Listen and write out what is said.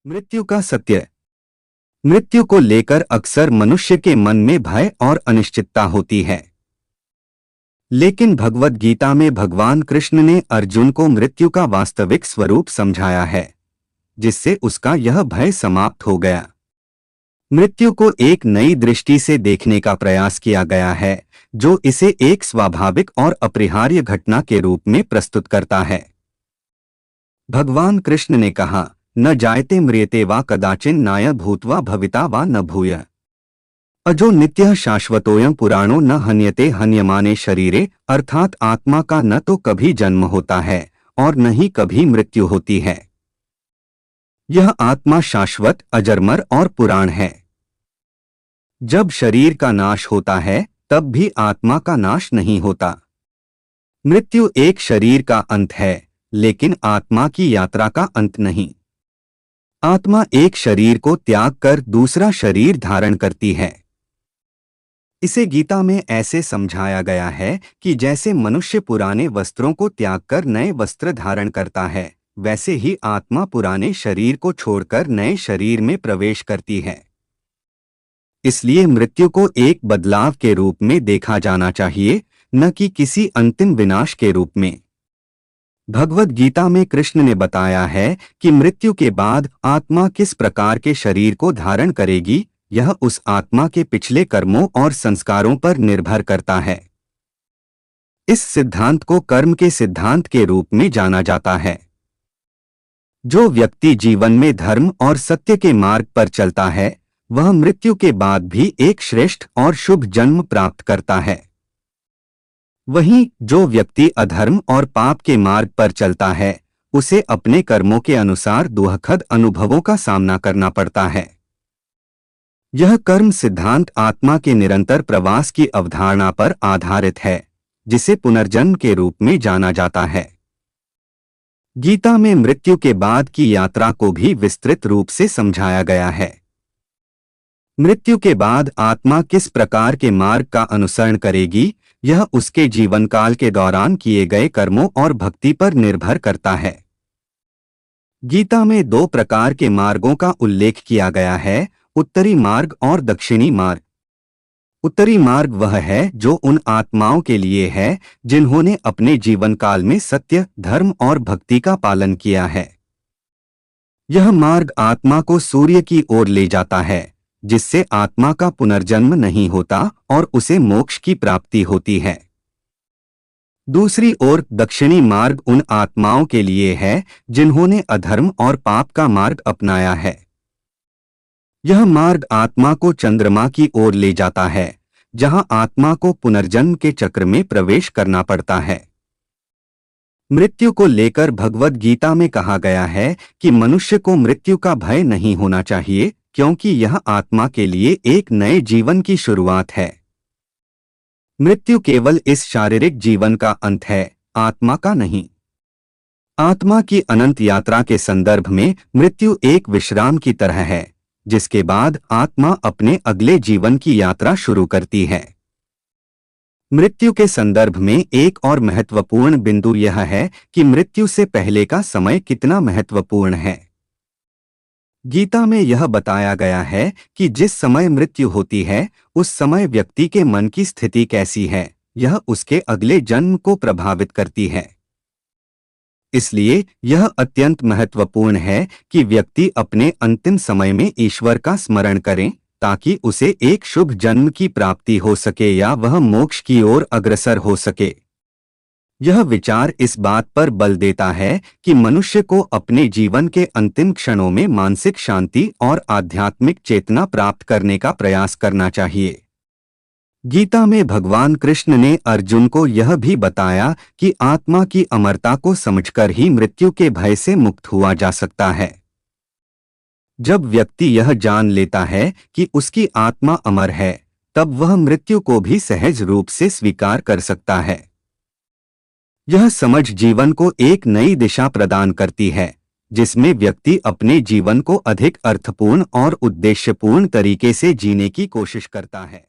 मृत्यु का सत्य। मृत्यु को लेकर अक्सर मनुष्य के मन में भय और अनिश्चितता होती है, लेकिन भगवद गीता में भगवान कृष्ण ने अर्जुन को मृत्यु का वास्तविक स्वरूप समझाया है, जिससे उसका यह भय समाप्त हो गया। मृत्यु को एक नई दृष्टि से देखने का प्रयास किया गया है, जो इसे एक स्वाभाविक और अपरिहार्य घटना के रूप में प्रस्तुत करता है। भगवान कृष्ण ने कहा, न जायते म्रियते वा कदाचिन नाय भूत्वा भविता वा न भूय अजो नित्यः शाश्वतोऽयं पुराणो न हन्यते हन्यमाने शरीरे, अर्थात आत्मा का न तो कभी जन्म होता है और न ही कभी मृत्यु होती है। यह आत्मा शाश्वत, अजरमर और पुराण है। जब शरीर का नाश होता है तब भी आत्मा का नाश नहीं होता। मृत्यु एक शरीर का अंत है, लेकिन आत्मा की यात्रा का अंत नहीं। आत्मा एक शरीर को त्याग कर दूसरा शरीर धारण करती है। इसे गीता में ऐसे समझाया गया है कि जैसे मनुष्य पुराने वस्त्रों को त्याग कर नए वस्त्र धारण करता है, वैसे ही आत्मा पुराने शरीर को छोड़कर नए शरीर में प्रवेश करती है। इसलिए मृत्यु को एक बदलाव के रूप में देखा जाना चाहिए, न कि किसी अंतिम विनाश के रूप में। भगवद गीता में कृष्ण ने बताया है कि मृत्यु के बाद आत्मा किस प्रकार के शरीर को धारण करेगी, यह उस आत्मा के पिछले कर्मों और संस्कारों पर निर्भर करता है। इस सिद्धांत को कर्म के सिद्धांत के रूप में जाना जाता है। जो व्यक्ति जीवन में धर्म और सत्य के मार्ग पर चलता है, वह मृत्यु के बाद भी एक श्रेष्ठ और शुभ जन्म प्राप्त करता है। वहीं जो व्यक्ति अधर्म और पाप के मार्ग पर चलता है, उसे अपने कर्मों के अनुसार दुखद अनुभवों का सामना करना पड़ता है। यह कर्म सिद्धांत आत्मा के निरंतर प्रवास की अवधारणा पर आधारित है, जिसे पुनर्जन्म के रूप में जाना जाता है। गीता में मृत्यु के बाद की यात्रा को भी विस्तृत रूप से समझाया गया है। मृत्यु के बाद आत्मा किस प्रकार के मार्ग का अनुसरण करेगी, यह उसके जीवन काल के दौरान किए गए कर्मों और भक्ति पर निर्भर करता है। गीता में दो प्रकार के मार्गों का उल्लेख किया गया है, उत्तरी मार्ग और दक्षिणी मार्ग। उत्तरी मार्ग वह है जो उन आत्माओं के लिए है जिन्होंने अपने जीवन काल में सत्य, धर्म और भक्ति का पालन किया है। यह मार्ग आत्मा को सूर्य की ओर ले जाता है, जिससे आत्मा का पुनर्जन्म नहीं होता और उसे मोक्ष की प्राप्ति होती है। दूसरी ओर दक्षिणी मार्ग उन आत्माओं के लिए है जिन्होंने अधर्म और पाप का मार्ग अपनाया है। यह मार्ग आत्मा को चंद्रमा की ओर ले जाता है, जहां आत्मा को पुनर्जन्म के चक्र में प्रवेश करना पड़ता है। मृत्यु को लेकर भगवद गीता में कहा गया है कि मनुष्य को मृत्यु का भय नहीं होना चाहिए, क्योंकि यह आत्मा के लिए एक नए जीवन की शुरुआत है। मृत्यु केवल इस शारीरिक जीवन का अंत है, आत्मा का नहीं। आत्मा की अनंत यात्रा के संदर्भ में मृत्यु एक विश्राम की तरह है, जिसके बाद आत्मा अपने अगले जीवन की यात्रा शुरू करती है। मृत्यु के संदर्भ में एक और महत्वपूर्ण बिंदु यह है कि मृत्यु से पहले का समय कितना महत्वपूर्ण है। गीता में यह बताया गया है कि जिस समय मृत्यु होती है, उस समय व्यक्ति के मन की स्थिति कैसी है, यह उसके अगले जन्म को प्रभावित करती है। इसलिए यह अत्यंत महत्वपूर्ण है कि व्यक्ति अपने अंतिम समय में ईश्वर का स्मरण करे, ताकि उसे एक शुभ जन्म की प्राप्ति हो सके या वह मोक्ष की ओर अग्रसर हो सके। यह विचार इस बात पर बल देता है कि मनुष्य को अपने जीवन के अंतिम क्षणों में मानसिक शांति और आध्यात्मिक चेतना प्राप्त करने का प्रयास करना चाहिए। गीता में भगवान कृष्ण ने अर्जुन को यह भी बताया कि आत्मा की अमरता को समझकर ही मृत्यु के भय से मुक्त हुआ जा सकता है। जब व्यक्ति यह जान लेता है कि उसकी आत्मा अमर है, तब वह मृत्यु को भी सहज रूप से स्वीकार कर सकता है। यह समझ जीवन को एक नई दिशा प्रदान करती है, जिसमें व्यक्ति अपने जीवन को अधिक अर्थपूर्ण और उद्देश्यपूर्ण तरीके से जीने की कोशिश करता है।